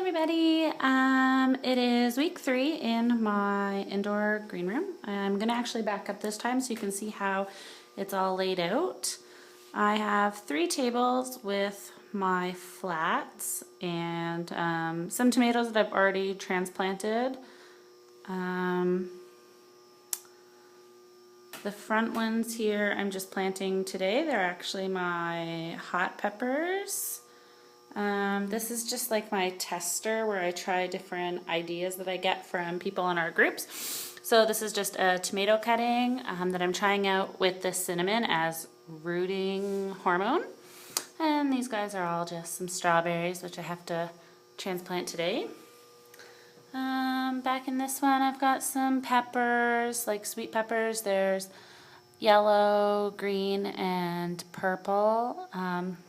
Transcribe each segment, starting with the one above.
everybody. It is week 3 in my indoor green room. I'm going to actually back up this time so you can see how it's all laid out. I have 3 tables with my flats and some tomatoes that I've already transplanted. The front ones here I'm just planting today. They're actually my hot peppers. This is just like my tester where I try different ideas that I get from people in our groups. So this is just a tomato cutting that I'm trying out with the cinnamon as rooting hormone. And these guys are all just some strawberries, which I have to transplant today. Back in this one I've got some peppers, like sweet peppers. There's yellow, green, and purple.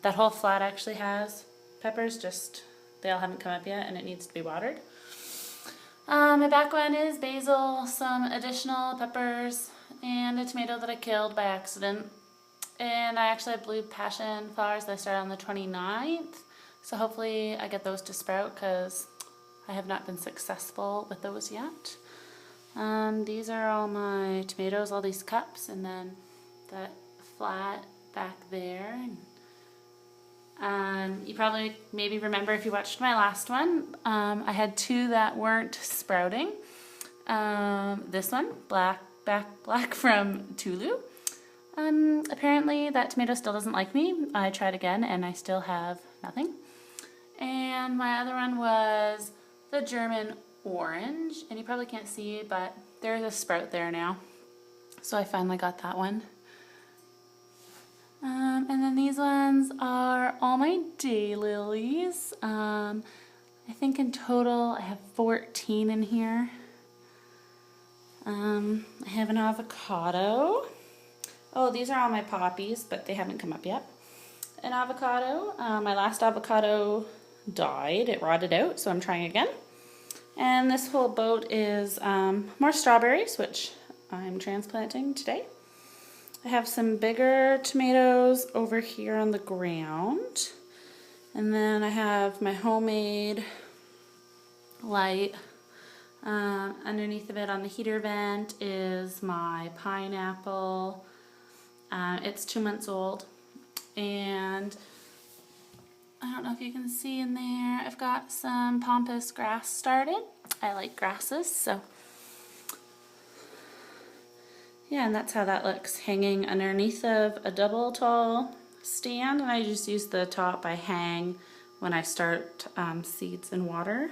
That whole flat actually has peppers, just they all haven't come up yet and it needs to be watered. My back one is basil, some additional peppers, and a tomato that I killed by accident. And I actually have blue passion flowers that I started on the 29th, so hopefully I get those to sprout because I have not been successful with those yet. These are all my tomatoes, all these cups, and then that flat back there. You probably maybe remember if you watched my last one, I had 2 that weren't sprouting. This one, black from Tulu. Apparently that tomato still doesn't like me. I tried again and I still have nothing. And my other one was the German orange, and you probably can't see, but there's a sprout there now. So I finally got that one. And then these ones are all my daylilies. I think in total I have 14 in here. I have an avocado. Oh, these are all my poppies, but they haven't come up yet. An avocado. My last avocado died. It rotted out, so I'm trying again. And this whole boat is more strawberries, which I'm transplanting today. I have some bigger tomatoes over here on the ground. And then I have my homemade light. Underneath of it on the heater vent is my pineapple. It's 2 months old. And I don't know if you can see in there, I've got some pampas grass started. I like grasses, so yeah, and that's how that looks, hanging underneath of a double tall stand. And I just use the top I hang when I start seeds in water.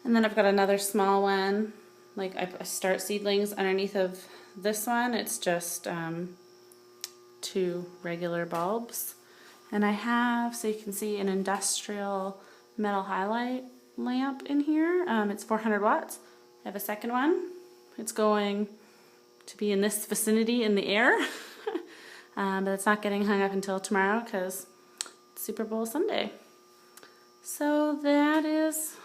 And then I've got another small one, like I start seedlings underneath of this one. It's just 2 regular bulbs. And I have, so you can see, an industrial metal halide lamp in here. It's 400 watts. I have a second one. It's going to be in this vicinity in the air. But it's not getting hung up until tomorrow because it's Super Bowl Sunday. So that is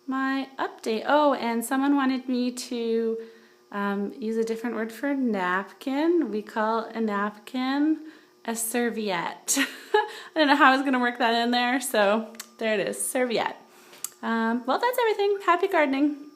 my update. Oh, and someone wanted me to use a different word for napkin. We call a napkin a serviette. I don't know how I was going to work that in there, so there it is, serviette. Well, that's everything. Happy gardening.